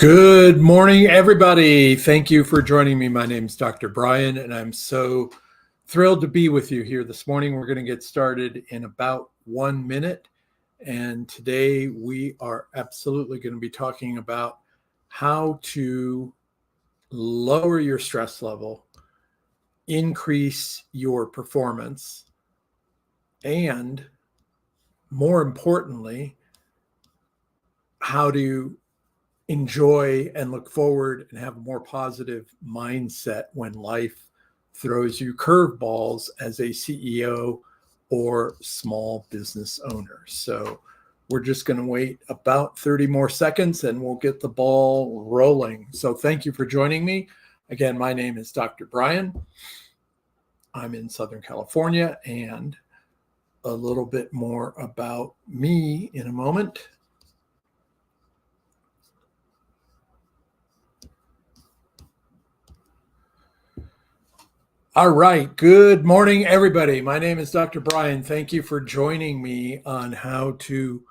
Good morning, everybody. Thank you for joining me. My name is Dr. Brian, and I'm so thrilled to be with you here this morning. We're going to get started in about 1 minute. And today we are absolutely going to be talking about how to lower your stress level, increase your performance, and more importantly, how to enjoy and look forward and have a more positive mindset when life throws you curveballs as a CEO or small business owner. So we're just going to wait about 30 more seconds and we'll get the ball rolling. So thank you for joining me. Again, my name is Dr. Brian. I'm in Southern California, and a little bit more about me in a moment. All right. Good morning, everybody. My name is Dr. Brian. Thank you for joining me on how to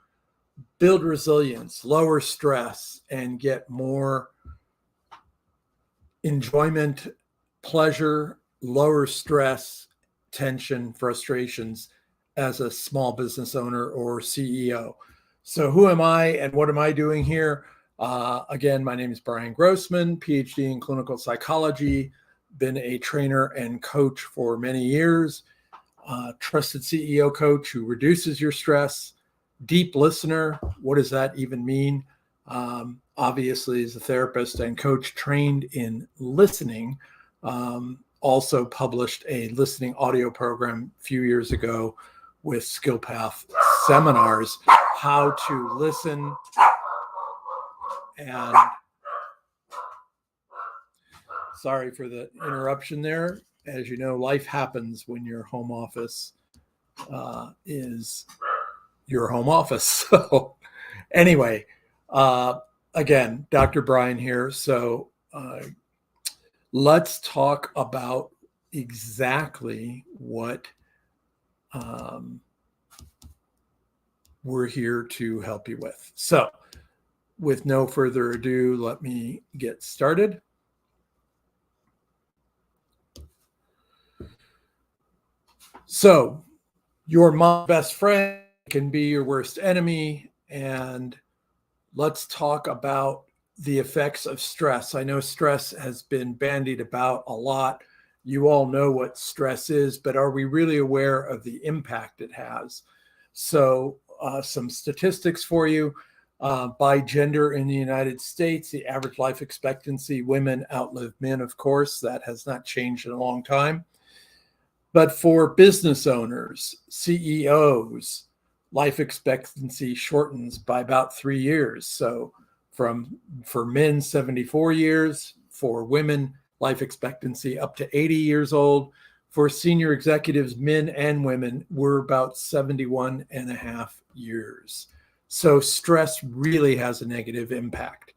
build resilience, lower stress, and get more enjoyment, pleasure, lower stress, tension, frustrations as a small business owner or CEO. So who am I and what am I doing here? Again, my name is Brian Grossman, PhD in clinical psychology, been a trainer and coach for many years, trusted CEO coach who reduces your stress, deep listener. What does that even mean? Obviously, as a therapist and coach trained in listening, also published a listening audio program a few years ago with SkillPath seminars, how to listen. And sorry for the interruption there. As you know, life happens when your home office is your home office. So anyway, again, Dr. Brian here. So let's talk about exactly what we're here to help you with. So with no further ado, let me get started. So your mom's best friend can be your worst enemy. And let's talk about the effects of stress. I know stress has been bandied about a lot. You all know what stress is, but are we really aware of the impact it has? So some statistics for you. By gender in the United States, the average life expectancy, women outlive men, of course. That has not changed in a long time. But for business owners, CEOs, life expectancy shortens by about 3 years. So for men, 74 years, for women, life expectancy up to 80 years old. For senior executives, men and women, we're about 71 and a half years. So stress really has a negative impact.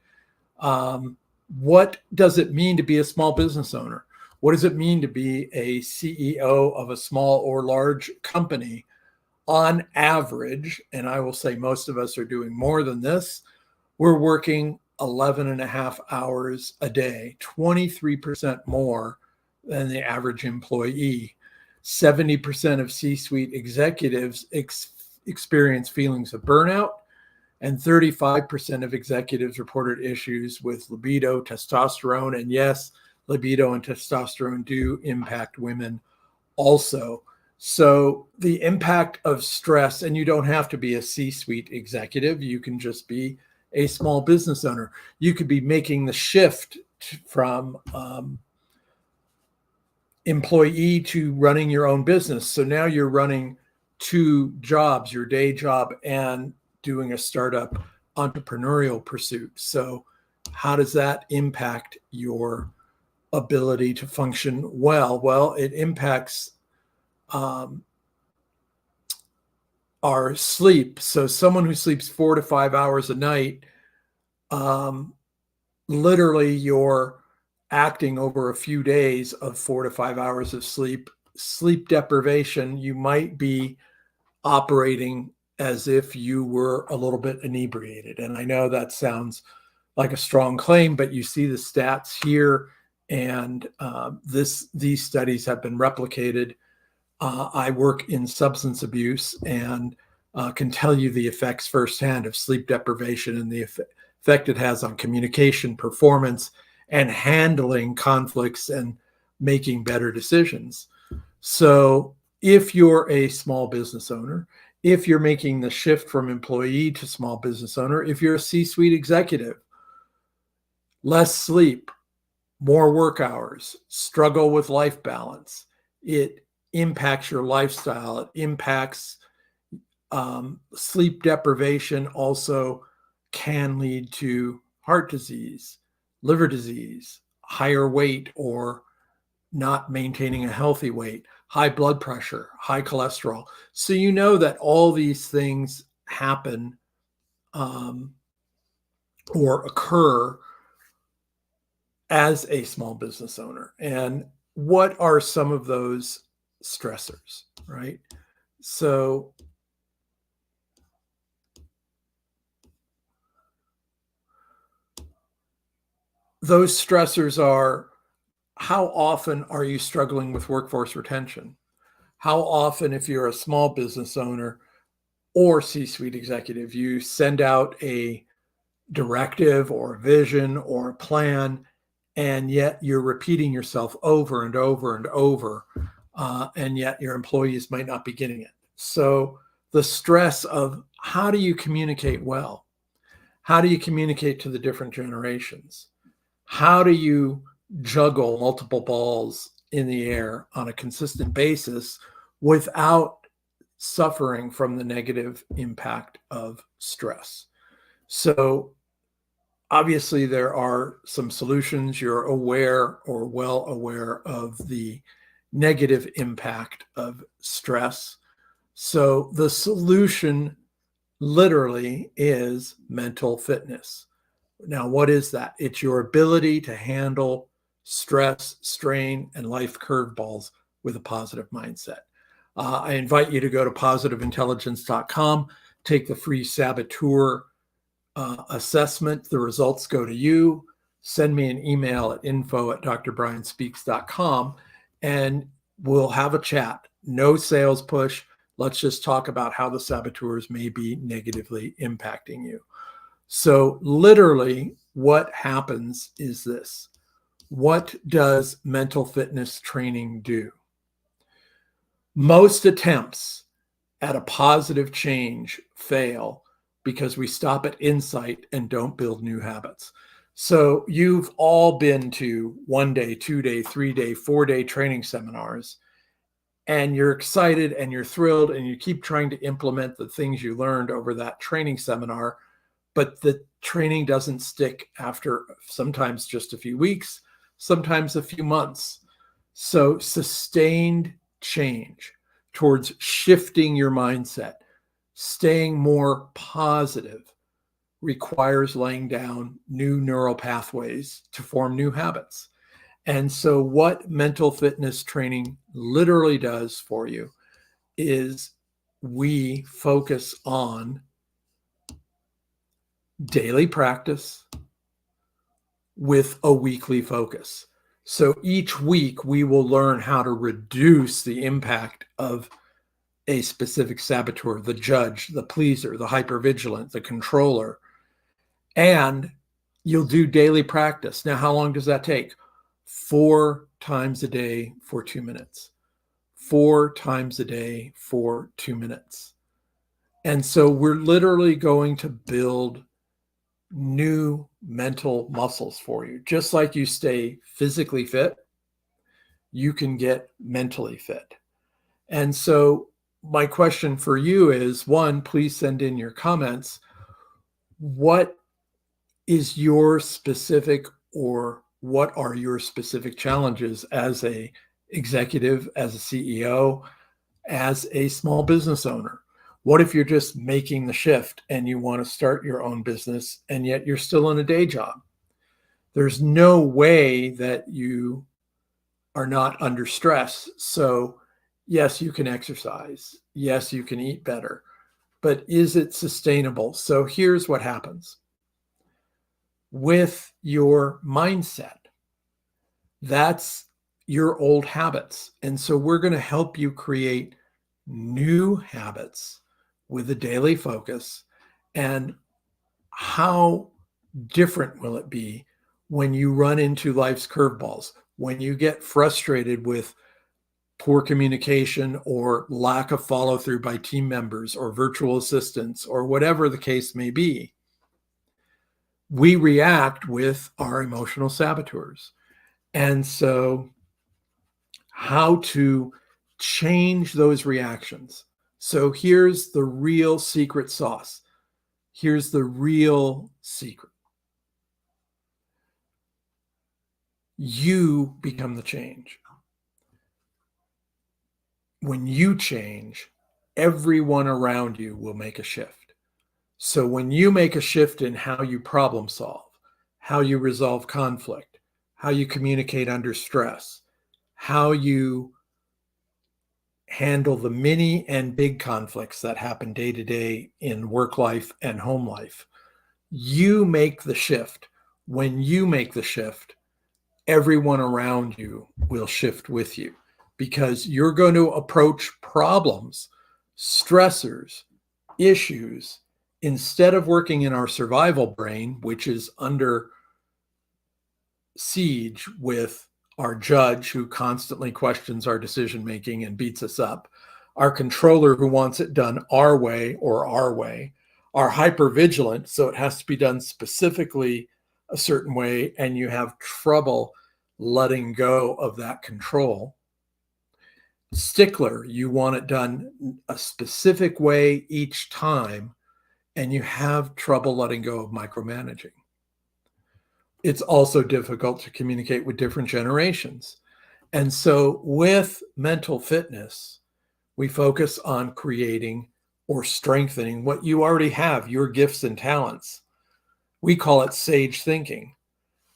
What does it mean to be a small business owner? What does it mean to be a CEO of a small or large company? On average, and I will say most of us are doing more than this, we're working 11 and a half hours a day, 23% more than the average employee. 70% of C-suite executives experience feelings of burnout, and 35% of executives reported issues with libido, testosterone, and yes, libido and testosterone do impact women also. So the impact of stress, and you don't have to be a C-suite executive, you can just be a small business owner. You could be making the shift from employee to running your own business. So now you're running 2 jobs, your day job and doing a startup entrepreneurial pursuit. So how does that impact your ability to function well? Well, it impacts our sleep. So someone who sleeps 4 to 5 hours a night, literally you're acting over a few days of 4 to 5 hours of sleep deprivation. You might be operating as if you were a little bit inebriated. And I know that sounds like a strong claim, but you see the stats here, and these studies have been replicated. I work in substance abuse and can tell you the effects firsthand of sleep deprivation and the effect it has on communication, performance, and handling conflicts and making better decisions. So if you're a small business owner, if you're making the shift from employee to small business owner, if you're a C-suite executive, less sleep, more work hours, struggle with life balance, it impacts your lifestyle, it impacts sleep deprivation, also can lead to heart disease, liver disease, higher weight or not maintaining a healthy weight, high blood pressure, high cholesterol. So you know that all these things happen or occur as a small business owner. And what are some of those stressors, right? So those stressors are, how often are you struggling with workforce retention? How often, if you're a small business owner or C-suite executive, you send out a directive or a vision or a plan, and yet you're repeating yourself over and over and over, and yet your employees might not be getting it. So the stress of how do you communicate well? How do you communicate to the different generations? How do you juggle multiple balls in the air on a consistent basis without suffering from the negative impact of stress? So obviously there are some solutions. You're aware or well aware of the negative impact of stress. So the solution literally is mental fitness. Now, what is that? It's your ability to handle stress, strain, and life curveballs with a positive mindset. I invite you to go to positiveintelligence.com, take the free saboteur assessment. The results go to you. Send me an email at info@drbrianspeaks.com, and we'll have a chat. No sales push. Let's just talk about how the saboteurs may be negatively impacting you. So literally what happens is this. What does mental fitness training do? Most attempts at a positive change fail because we stop at insight and don't build new habits. So you've all been to 1 day, 2 day, 3 day, 4 day training seminars, and you're excited and you're thrilled and you keep trying to implement the things you learned over that training seminar, but the training doesn't stick after sometimes just a few weeks, sometimes a few months. So sustained change towards shifting your mindset, staying more positive, requires laying down new neural pathways to form new habits. And so what mental fitness training literally does for you is we focus on daily practice with a weekly focus. So each week we will learn how to reduce the impact of a specific saboteur, the judge, the pleaser, the hypervigilant, the controller, and you'll do daily practice. Now, how long does that take? 4 times a day for 2 minutes. 4 times a day for 2 minutes. And so we're literally going to build new mental muscles for you. Just like you stay physically fit, you can get mentally fit. And so my question for you is, one, please send in your comments. What is your specific, or what are your specific challenges as a executive, as a CEO, as a small business owner? What if you're just making the shift and you want to start your own business and yet you're still in a day job? There's no way that you are not under stress. So yes, you can exercise. Yes, you can eat better, but is it sustainable? So here's what happens. with your mindset. That's your old habits. And so we're going to help you create new habits with a daily focus. And how different will it be when you run into life's curveballs, when you get frustrated with poor communication or lack of follow through by team members or virtual assistants or whatever the case may be? We react with our emotional saboteurs. And so, how to change those reactions. So, here's the real secret sauce. Here's the real secret. You become the change. When you change, everyone around you will make a shift. So when you make a shift in how you problem solve, how you resolve conflict, how you communicate under stress, how you handle the mini and big conflicts that happen day to day in work life and home life, you make the shift. When you make the shift, everyone around you will shift with you, because you're going to approach problems, stressors, issues, instead of working in our survival brain, which is under siege with our judge who constantly questions our decision making and beats us up, our controller who wants it done our way, our hypervigilant, so it has to be done specifically a certain way, and you have trouble letting go of that control. Stickler, you want it done a specific way each time, and you have trouble letting go of micromanaging. It's also difficult to communicate with different generations. And so with mental fitness, we focus on creating or strengthening what you already have, your gifts and talents. We call it sage thinking.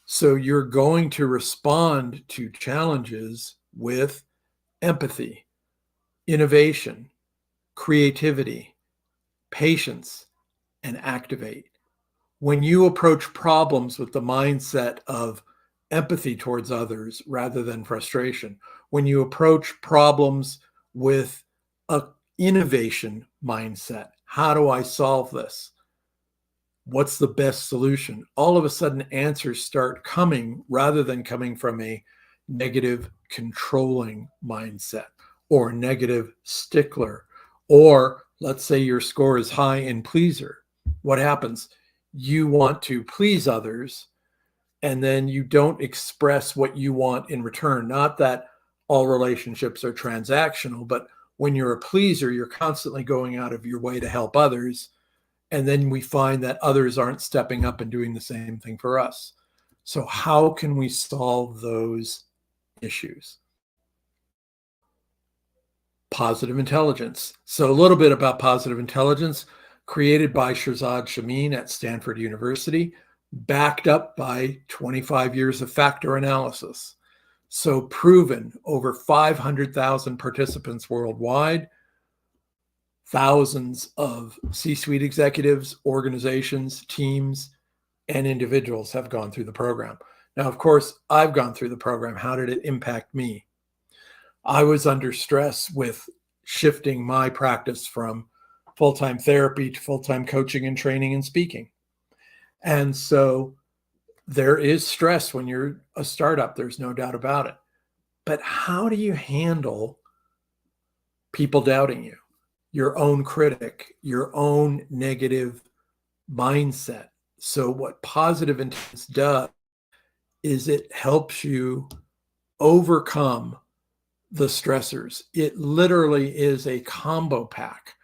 So you're going to respond to challenges with empathy, innovation, creativity, patience, and activate. When you approach problems with the mindset of empathy towards others rather than frustration, when you approach problems with an innovation mindset, how do I solve this? What's the best solution? All of a sudden, answers start coming rather than coming from a negative controlling mindset or negative stickler. Or let's say your score is high in pleaser. What happens? You want to please others, and then you don't express what you want in return. Not that all relationships are transactional, but when you're a pleaser, you're constantly going out of your way to help others. And then we find that others aren't stepping up and doing the same thing for us. So how can we solve those issues? Positive intelligence. So a little bit about positive intelligence, created by Shirzad Chamine at Stanford University, backed up by 25 years of factor analysis. So proven, over 500,000 participants worldwide, thousands of C-suite executives, organizations, teams, and individuals have gone through the program. Now, of course, I've gone through the program. How did it impact me? I was under stress with shifting my practice from full-time therapy to full-time coaching and training and speaking. And so there is stress when you're a startup. There's no doubt about it. But how do you handle people doubting you, your own critic, your own negative mindset? So what positive intelligence does is it helps you overcome the stressors. It literally is a combo pack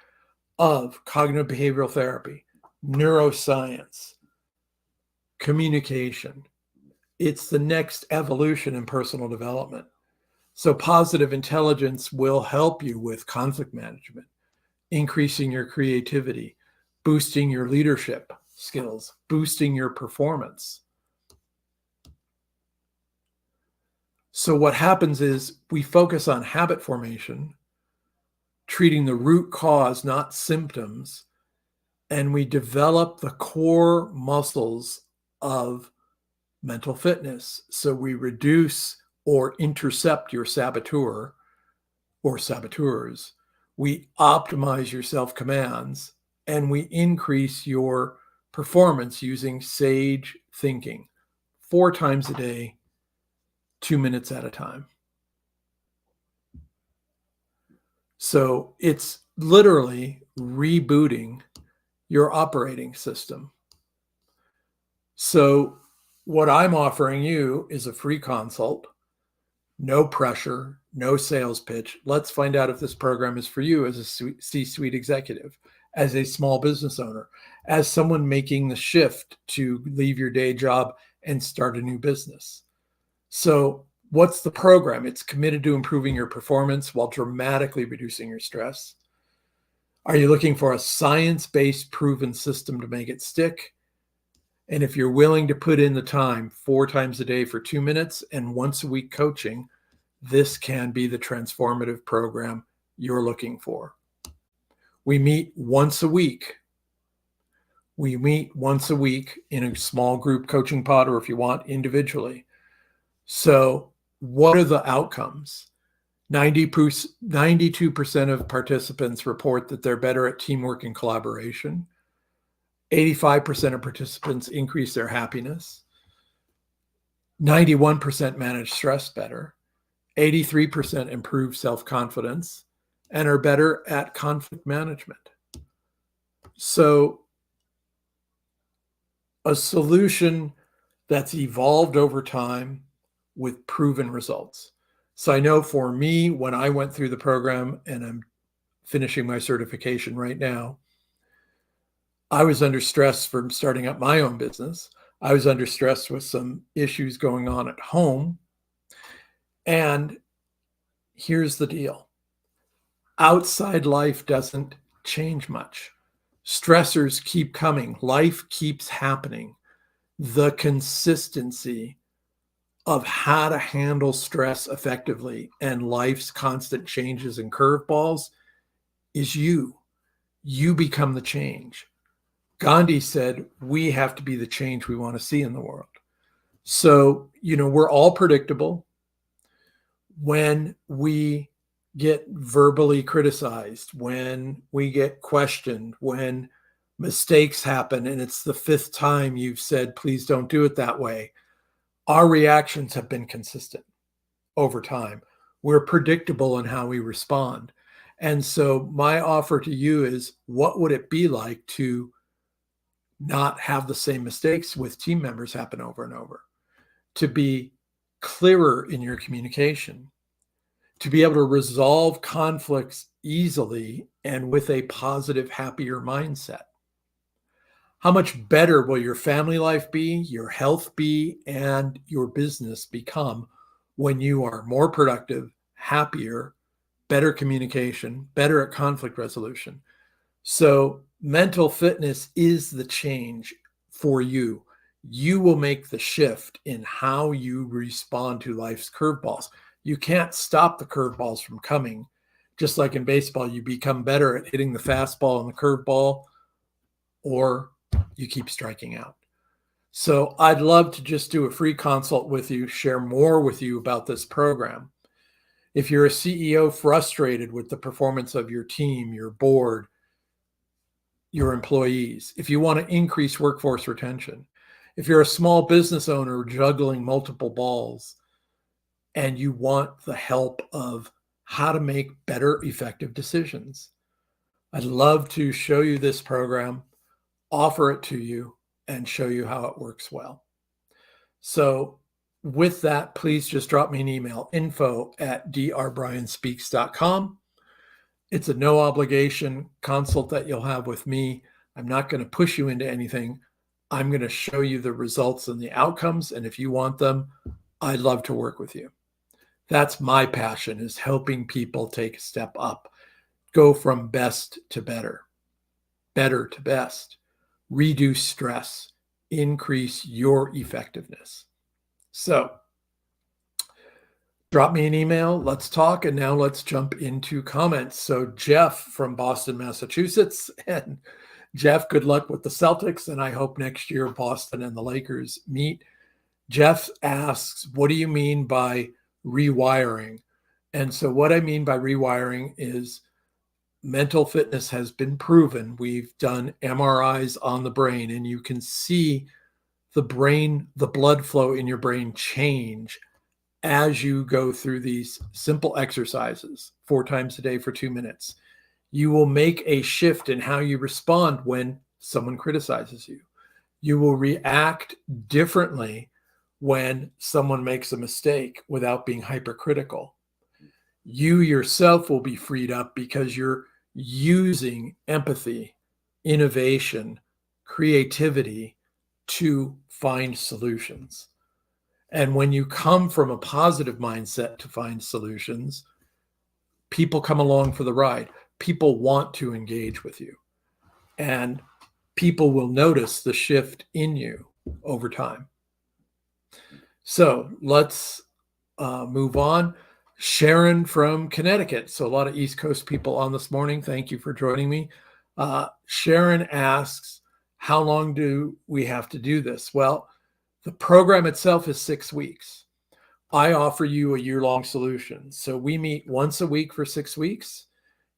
of cognitive behavioral therapy, neuroscience, communication. It's the next evolution in personal development. So positive intelligence will help you with conflict management, increasing your creativity, boosting your leadership skills, boosting your performance. So what happens is we focus on habit formation, treating the root cause, not symptoms, and we develop the core muscles of mental fitness. So we reduce or intercept your saboteur or saboteurs. We optimize your self-commands, and we increase your performance using sage thinking 4 times a day, 2 minutes at a time. So it's literally rebooting your operating system. So what I'm offering you is a free consult, no pressure, no sales pitch. Let's find out if this program is for you as a C-suite executive, as a small business owner, as someone making the shift to leave your day job and start a new business. So what's the program? It's committed to improving your performance while dramatically reducing your stress. Are you looking for a science-based proven system to make it stick? And if you're willing to put in the time 4 times a day for 2 minutes and once a week coaching, this can be the transformative program you're looking for. We meet once a week. We meet once a week in a small group coaching pod, or if you want, individually. So what are the outcomes? 92% of participants report that they're better at teamwork and collaboration. 85% of participants increase their happiness. 91% manage stress better. 83% improve self-confidence and are better at conflict management. So a solution that's evolved over time with proven results. So I know for me, when I went through the program, and I'm finishing my certification right now, I was under stress from starting up my own business. I was under stress with some issues going on at home. And here's the deal. Outside life doesn't change much. Stressors keep coming. Life keeps happening. The consistency of how to handle stress effectively and life's constant changes and curveballs is you. You become the change. Gandhi said, we have to be the change we want to see in the world. So, we're all predictable. When we get verbally criticized, when we get questioned, when mistakes happen, and it's the 5th time you've said, please don't do it that way, our reactions have been consistent over time. We're predictable in how we respond. And so my offer to you is, what would it be like to not have the same mistakes with team members happen over and over? To be clearer in your communication, to be able to resolve conflicts easily and with a positive, happier mindset. How much better will your family life be, your health be, and your business become when you are more productive, happier, better communication, better at conflict resolution? So mental fitness is the change for you. You will make the shift in how you respond to life's curveballs. You can't stop the curveballs from coming. Just like in baseball, you become better at hitting the fastball and the curveball, or you keep striking out. So I'd love to just do a free consult with you, share more with you about this program. If you're a CEO frustrated with the performance of your team, your board, your employees, if you want to increase workforce retention, if you're a small business owner juggling multiple balls and you want the help of how to make better, effective decisions, I'd love to show you this program, offer it to you, and show you how it works well. So with that, please just drop me an email, info@drbrianspeaks.com. It's a no obligation consult that you'll have with me. I'm not going to push you into anything. I'm going to show you the results and the outcomes. And if you want them, I'd love to work with you. That's my passion, is helping people take a step up, go from best to better, better to best, reduce stress, increase your effectiveness. So drop me an email. Let's talk. And now let's jump into comments. So Jeff from Boston, Massachusetts, and Jeff, good luck with the Celtics, and I hope next year Boston and the Lakers meet. Jeff asks, what do you mean by rewiring? And so what I mean by rewiring is mental fitness has been proven. We've done MRIs on the brain, and you can see the brain, the blood flow in your brain change as you go through these simple exercises 4 times a day for 2 minutes. You will make a shift in how you respond when someone criticizes you. You will react differently when someone makes a mistake without being hypercritical. You yourself will be freed up because you're using empathy, innovation, creativity to find solutions. And when you come from a positive mindset to find solutions, people come along for the ride. People want to engage with you, and people will notice the shift in you over time. So let's move on. Sharon from Connecticut. So a lot of East Coast people on this morning. Thank you for joining me. Sharon asks, how long do we have to do this? Well, the program itself is 6 weeks. I offer you a year-long solution. So we meet once a week for 6 weeks.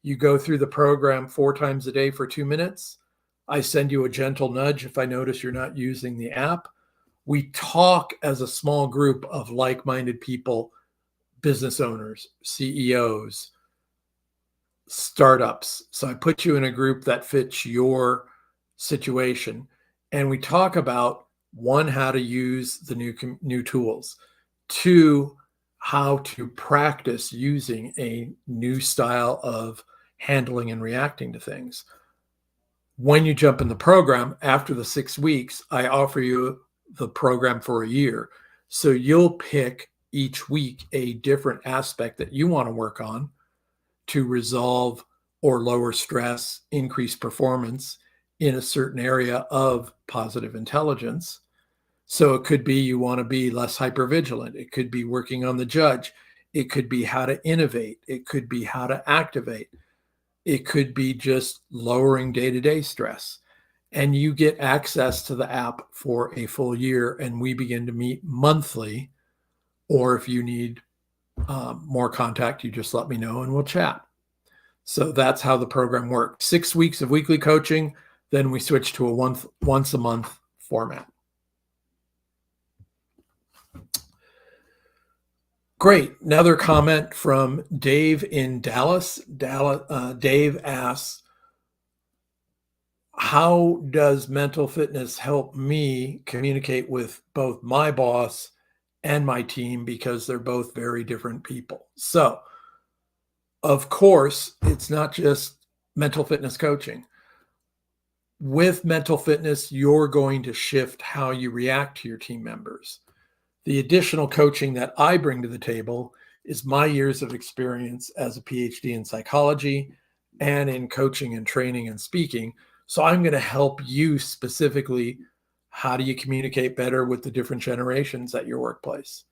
You go through the program 4 times a day for 2 minutes. I send you a gentle nudge if I notice you're not using the app. We talk as a small group of like-minded people, business owners, CEOs, startups. So I put you in a group that fits your situation. And we talk about, 1, how to use the new tools. 2, how to practice using a new style of handling and reacting to things. When you jump in the program, after the 6 weeks, I offer you the program for a year. So you'll pick each week a different aspect that you want to work on to resolve or lower stress, increase performance in a certain area of positive intelligence. So it could be you want to be less hypervigilant. It could be working on the judge. It could be how to innovate. It could be how to activate. It could be just lowering day-to-day stress. And you get access to the app for a full year, and we begin to meet monthly. Or if you need more contact, you just let me know and we'll chat. So that's how the program works. 6 weeks of weekly coaching, then we switch to a once a month format. Great. Another comment from Dave in Dallas. Dave asks, how does mental fitness help me communicate with both my boss and my team, because they're both very different people? So, of course, it's not just mental fitness coaching. With mental fitness, you're going to shift how you react to your team members. The additional coaching that I bring to the table is my years of experience as a PhD in psychology and in coaching and training and speaking. So I'm going to help you specifically. How do you communicate better with the different generations at your workplace?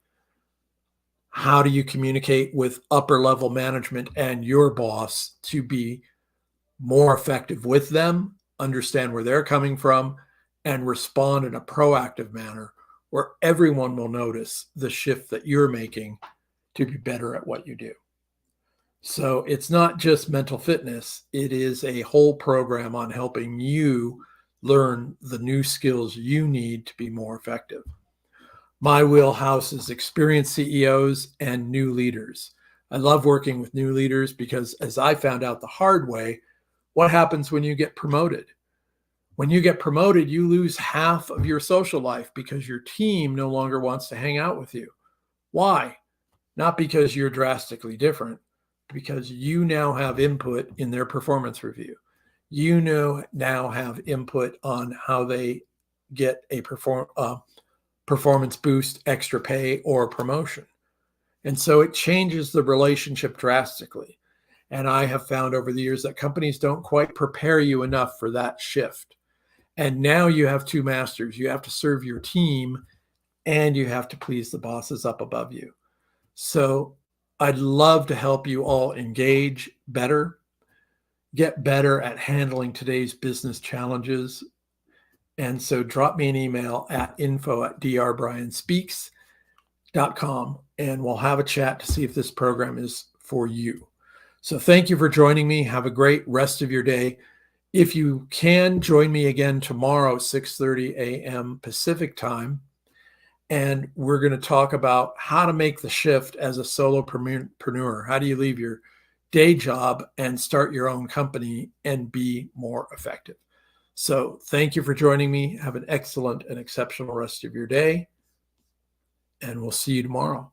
How do you communicate with upper level management and your boss to be more effective with them, understand where they're coming from, and respond in a proactive manner where everyone will notice the shift that you're making to be better at what you do? So it's not just mental fitness. It is a whole program on helping you learn the new skills you need to be more effective. My wheelhouse is experienced CEOs and new leaders. I love working with new leaders because, as I found out the hard way, what happens when you get promoted? When you get promoted, you lose half of your social life because your team no longer wants to hang out with you. Why? Not because you're drastically different, because you now have input in their performance review. You now have input on how they get a performance boost, extra pay, or promotion. And so it changes the relationship drastically. And I have found over the years that companies don't quite prepare you enough for that shift. And now you have 2 masters. You have to serve your team and you have to please the bosses up above you. So I'd love to help you all engage better. get better at handling today's business challenges. And so drop me an email at info@drbrianspeaks.com and we'll have a chat to see if this program is for you. So thank you for joining me. Have a great rest of your day. If you can, join me again tomorrow, 6:30 a.m. Pacific time. And we're going to talk about how to make the shift as a solopreneur. How do you leave your day job and start your own company and be more effective? So thank you for joining me. Have an excellent and exceptional rest of your day. And we'll see you tomorrow.